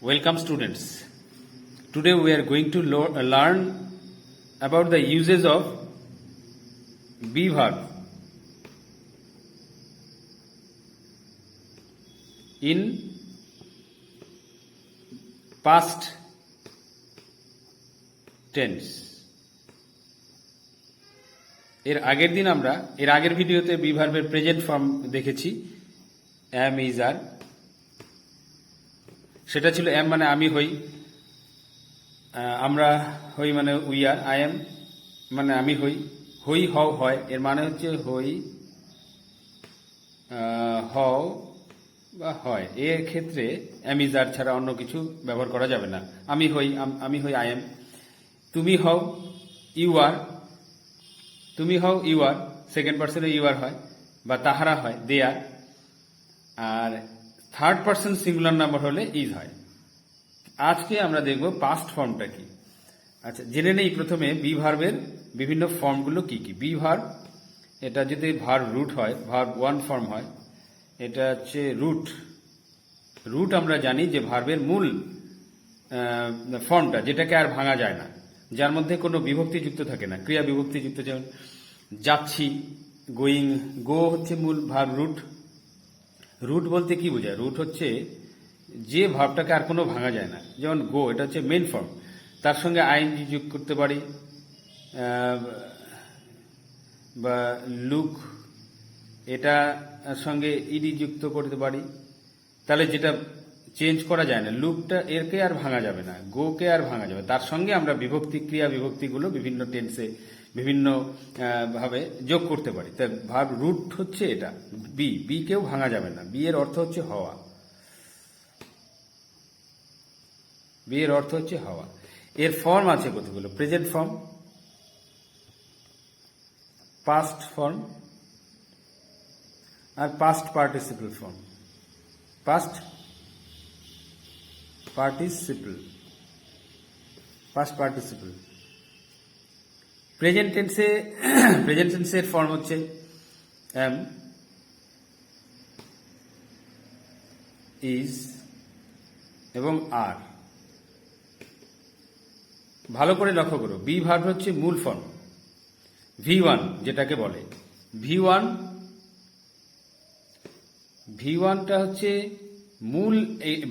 Welcome students. Today we are going to learn about the uses of be verb in past tense. এর আগের ভিডিওতে B ভার্বের present form দেখেছি, am is are। সেটা ছিল am মানে আমি হই, আমরা হই মানে উই আর, আই এম মানে আমি হই, হই হও হয়, এর মানে হচ্ছে হই হও বা হয়। এর ক্ষেত্রে am is are ছাড়া অন্য কিছু ব্যবহার করা যাবে না। আমি হই আই এম। তুমি হও ইউ আর, তুমি হও ইউ আর, সেকেন্ড পার্সনে ইউ আর হয় বা তাহারা হয় দে আর। আর থার্ড পার্সন সিঙ্গুলার নাম্বার হলে ইজ হয়। আজকে আমরা দেখব পাস্ট ফর্মটা কি। আচ্ছা, জেনে নেই প্রথমে বি ভার্বের বিভিন্ন ফর্মগুলো কি কি। বি ভার্ব, এটা যদি ভার্ব রুট হয়, ভার্ব ওয়ান ফর্ম হয়, এটা হচ্ছে রুট। রুট আমরা জানি যে ভার্বের মূল ফর্মটা, যেটাকে আর ভাঙা যায় না, যার মধ্যে কোনো বিভক্তি যুক্ত থাকে না, ক্রিয়া বিভক্তি যুক্ত। যেমন যাচ্ছি, গোয়িং, গো হচ্ছে মূল ভার্ব রুট। রুট বলতে কি বোঝায়? রুট হচ্ছে যে ভার্বটাকে আর কোনো ভাঙা যায় না। যেমন গো, এটা হচ্ছে মেন ফর্ম, তার সঙ্গে আইএনজি যোগ করতে পারি, বা লুক, এটা সঙ্গে ইডি যুক্ত করতে পারি, তাহলে যেটা চেঞ্জ করা যায় না। লুকটা এরকে আর ভাঙা যাবে না, গোকে আর ভাঙা যাবে। তার সঙ্গে আমরা বিভক্তি, ক্রিয়া বিভক্তিগুলো বিভিন্ন টেন্সে বিভিন্ন ভাবে যোগ করতে পারি। তার ভার্ব রুট হচ্ছে এটা। বি কেও ভাঙা যাবে না। বি এর অর্থ হচ্ছে হওয়া। বি এর অর্থ হচ্ছে হওয়া। এর ফর্ম আছে কতগুলো: প্রেজেন্ট ফর্ম, পাস্ট ফর্ম, আর past participle form. Past participle. Present টেন্সের ফর্ম হচ্ছে এম, ইজ এবং আর। ভালো করে লক্ষ্য করো, বি ভার্ব হচ্ছে মূল ফর্ম, ভি ওয়ান যেটাকে বলে। ভি ওয়ানটা হচ্ছে মূল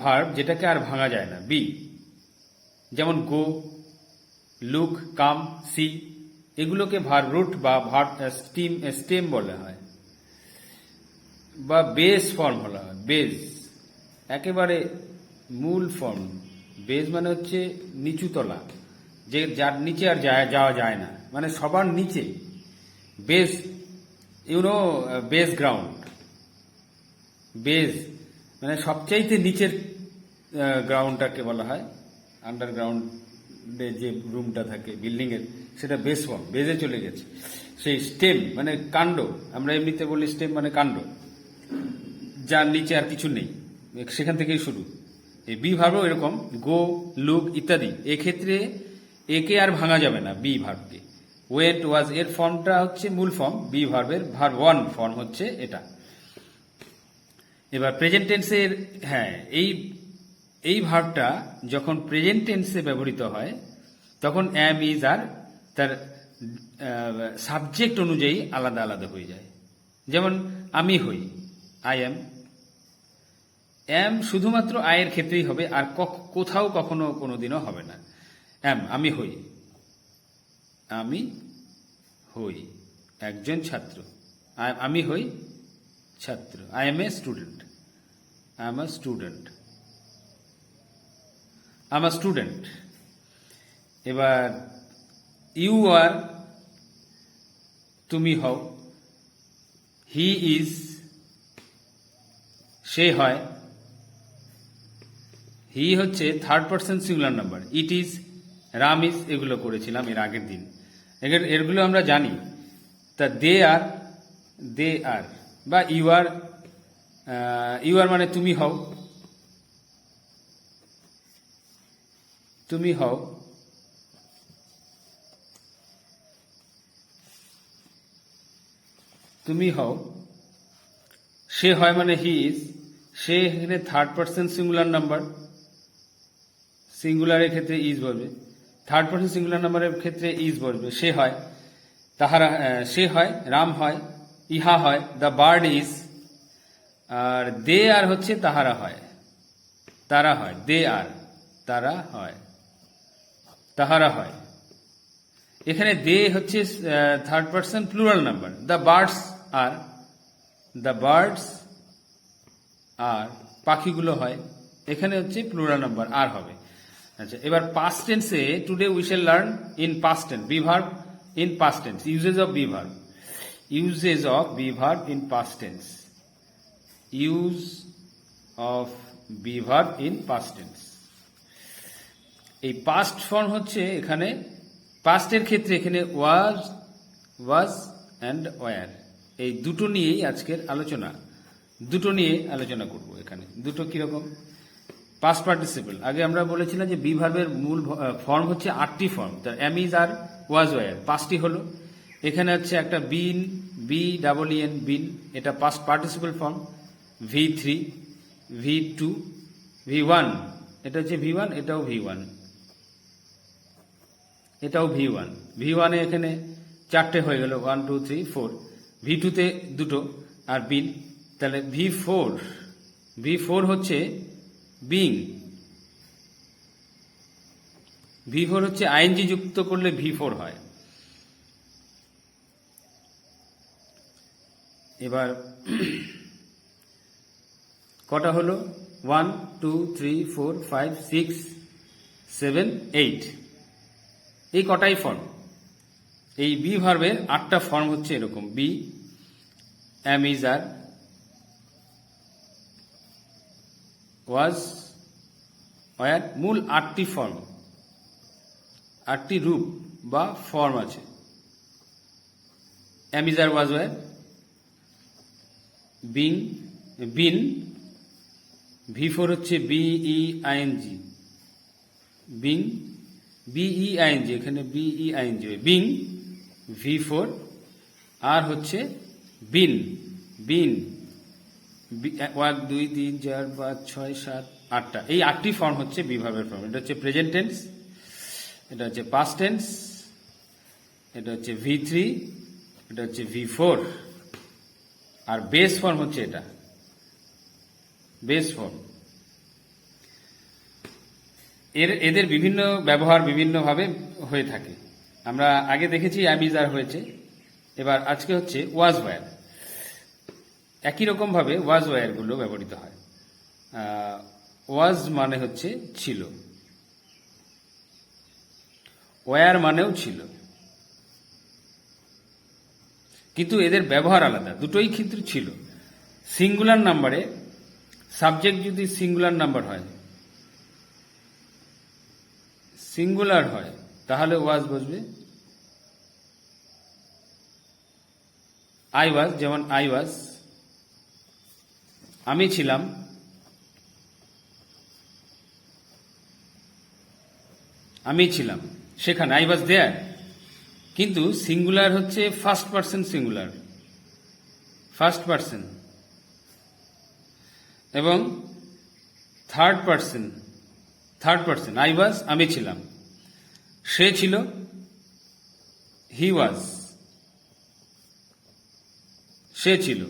ভার্ব, যেটাকে আর ভাঙা যায় না, বি। যেমন গো, লুক, কাম, সি, এগুলোকে ভার্ব রুট বা ভার্ব স্টেম বলা হয়, বা বেস ফর্ম বলা হয়। বেস একেবারে মূল ফর্ম। বেস মানে হচ্ছে নিচুতলা, যে যার নিচে আর যাওয়া যায় না, মানে সবার নিচে। Base, base ground. বেস মানে সবচাইতে নিচের গ্রাউন্ডটাকে বলা হয়। আন্ডারগ্রাউন্ডে যে রুমটা থাকে বিল্ডিং এর, সেটা বেস ফর্ম, বেসে চলে গেছে। সেই স্টেম মানে কাণ্ড, আমরা এমনিতে বলি স্টেম মানে কাণ্ড, যার নিচে আর কিছু নেই, সেখান থেকেই শুরু। এই বি ভার্বও এরকম, গো, লুক ইত্যাদি। এক্ষেত্রে একে আর ভাঙা যাবে না, বি ভার্বকে। ওয়েন্ট, ওয়াজ, এর ফর্মটা হচ্ছে মূল ফর্ম। বি ভার্বের ভার্ব ওয়ান ফর্ম হচ্ছে এটা। এবার প্রেজেন্ট টেন্সের, হ্যাঁ, এই ভার্বটা যখন প্রেজেন্ট টেন্সে ব্যবহৃত হয়, তখন অ্যাম, ইজ, আর তার সাবজেক্ট অনুযায়ী আলাদা আলাদা হয়ে যায়। যেমন আমি হই, আই এম। অ্যাম শুধুমাত্র আয়ের ক্ষেত্রেই হবে, আর কোথাও কখনো কোনোদিনও হবে না। অ্যাম, আমি হই একজন ছাত্র। আমি হই ছাত্র। I M a student. I am a student. এবার ইউ আর, তুমি হও। হি ইজ, সে হয়। হি হচ্ছে third person singular number. It is, Ram is, এগুলো করেছিলাম এর আগের দিন, এগুলো আমরা জানি। তা দে আর বা ইউ আর মানে তুমি হও। সে হয় মানে হি ইজ, সে এখানে থার্ড পার্সন সিঙ্গুলার নাম্বার। সিঙ্গুলারের ক্ষেত্রে ইজ বসবে, থার্ড পার্সন সিঙ্গুলার নাম্বারের ক্ষেত্রে ইজ বসবে। সে হয়, তাহারা, সে হয়, রাম হয়, ইহা হয়, দ্য বার্ড ইজ, আর দে আর হচ্ছে তাহারা হয়, তারা হয়, দে আর, তারা হয়, তাহারা হয়। এখানে দে হচ্ছে third person plural number. The birds R, the birds আর, পাখিগুলো হয়, এখানে হচ্ছে প্লুরাল নাম্বার আর হবে। আচ্ছা, এবার পাস্ট টেন্সে today we shall learn in past tense, be verb in past tense, uses of be verb, uses of be verb in past tense, use of be verb in past tense. এই past form হচ্ছে এখানে পাস্টের ক্ষেত্রে এখানে ওয়াজ, ওয়াজ and war, এই দুটো নিয়েই আজকের আলোচনা, দুটো নিয়ে আলোচনা করব। এখানে দুটো কিরকম, পাস্ট পার্টিসিপল, আগে আমরা বলেছিলাম যে বি ভার্বের মূল ফর্ম হচ্ছে 8টি ফর্ম, তার am is are was were 5টি হলো। এখানে হচ্ছে একটা been, B double N been, এটা past participle form. V3, V2, V1, এটা হচ্ছে V1, এটাও V1, এটাও V1, V1 এ এখানে 4টে হয়ে গেল, 1 2 3 4, V2 তে 2টো আর বিন, তাহলে V4, V4 হচ্ছে বিং, V4 হচ্ছে আইএনজি যুক্ত করলে V4 হয়। এবার কটা হলো, 1 2 3 4 5 6 7 8, এই কটাই ফর্ম। এই বি ভার্বের 8টা ফর্ম হচ্ছে এরকম, be, am is are, was, were, মূল 8টি ফর্ম, 8টি রূপ বা ফর্ম আছে। Am is are, was, were, being, been, V4 হচ্ছে B E I N G, being, B E I N G, এখানে বিই আইএনজি, বিং, V4, আর হচ্ছে বিন, বিন, 1 2 3 4 5 6 7 8টা, এই 8টি ফর্ম হচ্ছে বি ভার্বের ফর্ম। এটা হচ্ছে প্রেজেন্ট টেন্স, এটা হচ্ছে পাস্ট টেন্স, এটা হচ্ছে V3, এটা হচ্ছে V4, আর বেস ফর্ম হচ্ছে এটা, বেস ফর্ম। এদের বিভিন্ন ব্যবহার বিভিন্নভাবে হয়ে থাকে। আমরা আগে দেখেছি অ্যাম ইজ আর হয়েছে, এবার আজকে হচ্ছে ওয়াজ ওয়ার। একই রকম ভাবে ওয়াজ ওয়ার গুলো ব্যবহৃত হয়। ওয়াজ মানে হচ্ছে ছিল, ওয়ার মানেও ছিল, কিন্তু এদের ব্যবহার আলাদা, দুটোই কিন্তু ছিল। সিঙ্গুলার নাম্বারে সাবজেক্ট যদি সিঙ্গুলার নাম্বার হয়, সিঙ্গুলার হয়, তাহলে ওয়াজ বসবে। আই ওয়াজ, যেমন আই ওয়াজ, আমি ছিলাম, আমি ছিলাম সেখানে, আই ওয়াজ দেয়ার। কিন্তু সিঙ্গুলার হচ্ছে first person singular, first person, এবং third person, third person, I was, আমি ছিলাম, সে ছিল, হি ওয়াজ, সে ছিল,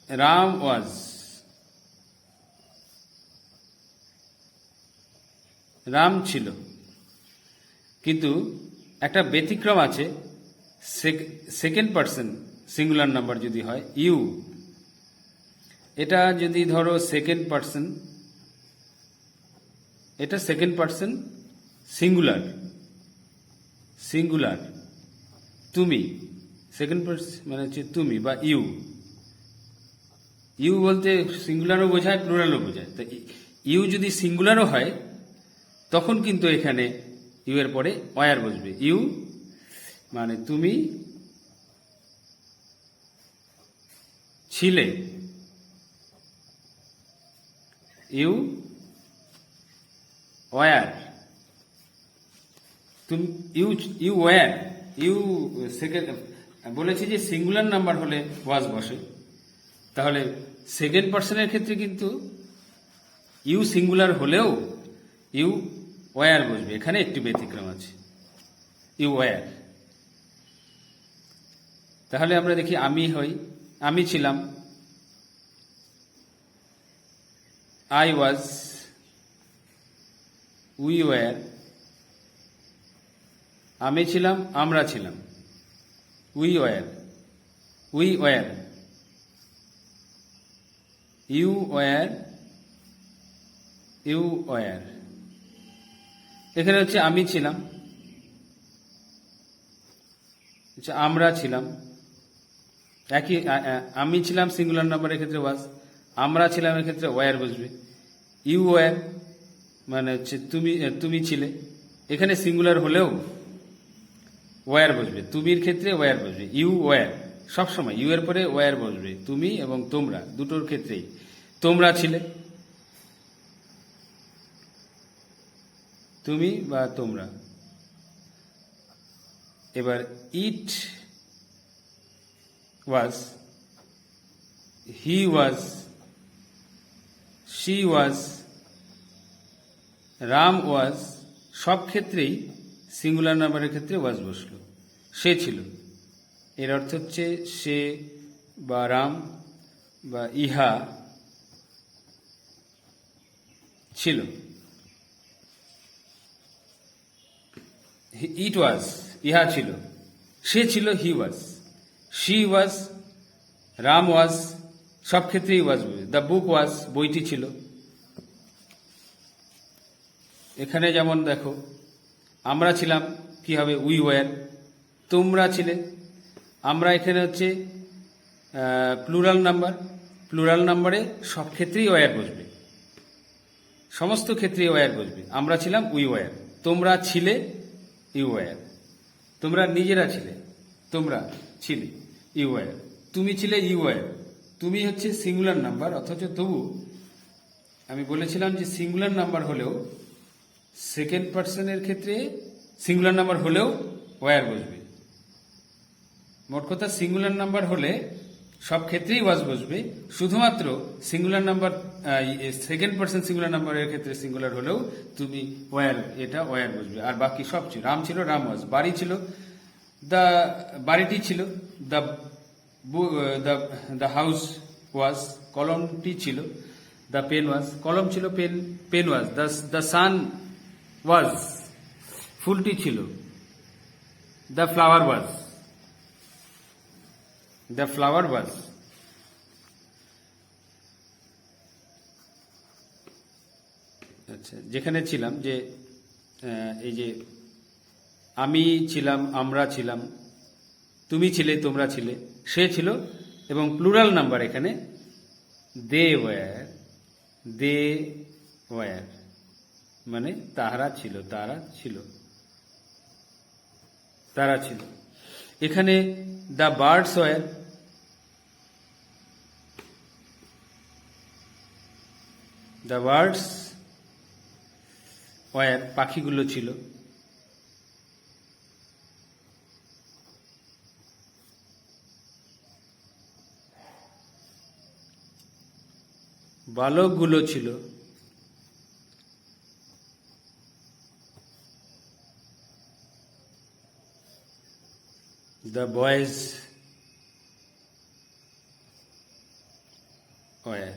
রাম ওয়াজ, রাম ছিল। কিন্তু একটা ব্যতিক্রম আছে, সেকেন্ড পার্সন সিঙ্গুলার নাম্বার যদি হয়, ইউ, এটা যদি ধরো সেকেন্ড পার্সন, এটা সেকেন্ড পার্সন সিঙ্গুলার, সিঙ্গুলার, তুমি, সেকেন্ড পার্সন মানে হচ্ছে তুমি বা ইউ। ইউ বলতে সিঙ্গুলারও বোঝায়, প্লুরালও বোঝায়। তো ইউ যদি সিঙ্গুলারও হয়, তখন কিন্তু এখানে ইউ এর পরে ওয়ার বসবে। ইউ মানে তুমি ছিলে, ইউ ওয়ার, তুমি you, you were, you second, বলেছি যে সিঙ্গুলার নাম্বার হলে ওয়াজ বসে, তাহলে সেকেন্ড পার্সনের ক্ষেত্রে কিন্তু ইউ সিঙ্গুলার হলেও ইউ ওয়ার বসবে, এখানে একটি ব্যতিক্রম আছে, ইউ ওয়ার। তাহলে আমরা দেখি আমি হই, আমি ছিলাম, আই ওয়াজ, উই ওয়ার, আমি ছিলাম, আমরা ছিলাম, we were, we were, you were, you were. এখানে হচ্ছে আমি ছিলাম, আমরা ছিলাম, একই আমি ছিলাম সিঙ্গুলার নাম্বারের ক্ষেত্রে ওয়াজ, আমরা ছিলাম এর ক্ষেত্রে ওয়ার বসবে। ইউ ওয়ার মানে হচ্ছে তুমি ছিলে, এখানে সিঙ্গুলার হলেও ওয়ার বসবে, তুমির ক্ষেত্রে ওয়ার বসবে। ইউ ওয়ার সবসময় ইউ এর পরে ওয়ার বসবে, তুমি এবং তোমরা দুটোর ক্ষেত্রেই। তোমরা ছিলে, তুমি বা তোমরা। এবার ইট ওয়াজ, হি ওয়াজ, শি ওয়াজ, রাম ওয়াজ, সব ক্ষেত্রেই সিঙ্গুলার নাম্বারের ক্ষেত্রে ওয়াজ বসলো। সে ছিল, এর অর্থ হচ্ছে সে বা রাম বা ইহা ছিল। ইট ওয়াজ, ইহা ছিল, সে ছিল, হি ওয়াজ, শি ওয়াজ, রাম ওয়াজ, সব ক্ষেত্রেই ওয়াজ বসবে। দ্য বুক ওয়াজ, বইটি ছিল। এখানে যেমন দেখো আমরা ছিলাম, কি হবে, উই ওয়ার। তোমরা ছিলে, আমরা এখানে হচ্ছে প্লুরাল নাম্বার, প্লুরাল নাম্বারে সব ক্ষেত্রেই ওয়ার বসবে, সমস্ত ক্ষেত্রেই ওয়ার বসবে। আমরা ছিলাম, উই ওয়ার। তোমরা ছিলে, ইউ ওয়ার। তোমরা নিজেরা ছিলে, তোমরা ছিলে, ইউ ওয়ার। তুমি ছিলে, ইউ ওয়ার। তুমি হচ্ছে সিঙ্গুলার নাম্বার, অথচ তবু আমি বলেছিলাম যে সিঙ্গুলার নাম্বার হলেও সেকেন্ড পার্সনের ক্ষেত্রে সিঙ্গুলার নাম্বার হলেও ওয়ার বসবে। মোট কথা সিঙ্গুলার নাম্বার হলে সব ক্ষেত্রেই ওয়াজ বসবে, শুধুমাত্র singular number second person singular নাম্বারের ক্ষেত্রে সিঙ্গুলার হলেও তুমি ওয়ার, এটা ওয়ার বসবে। আর বাকি সব ছিল, রাম ছিল, রাম ওয়াজ। বাড়ি ছিল, দ্য বাড়িটি ছিল, দ্য দ্য হাউস ওয়াজ। কলমটি ছিল, দ্য পেন ওয়াজ। কলম ছিল, pen pen was. The sun was, ফুলটি ছিল, the flower was, the flower was. আচ্ছা, যেখানে ছিলাম যে এই যে আমি ছিলাম, আমরা ছিলাম, তুমি ছিলে, তোমরা ছিলে, সে ছিল, এবং প্লুরাল নাম্বার এখানে দে ওয়ার, দে ওয়ার মানে তাহারা ছিল, তারা ছিল, তারা ছিল। এখানে the birds war, the birds war, পাখিগুলো ছিল। বালকগুলো ছিল, the boys were.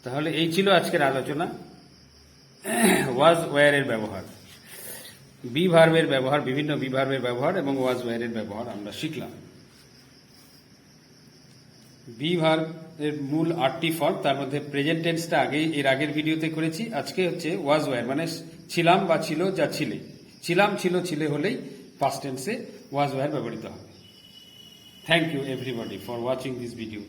তাহলে এই ছিল আজকের আলোচনা, ওয়াজ ওয়ার এর ব্যবহার, বি ভার্বের ব্যবহার, বিভিন্ন বি ভার্বের ব্যবহার এবং ওয়াজ ওয়ার এর ব্যবহার আমরা শিখলাম। বি ভার্ব এর মূল 8টি ফর্ম, তার মধ্যে প্রেজেন্ট টেন্সটা এর আগের ভিডিওতে করেছি। আজকে হচ্ছে ওয়াজ ওয়ার, মানে ছিলাম বা ছিল, যা ছিলে, ছিলাম, ছিল, ছিলে হলেই পাস্ট টেন্সে ওয়াজ ওয়ার ব্যবহৃত হবে। Thank you everybody for watching this video.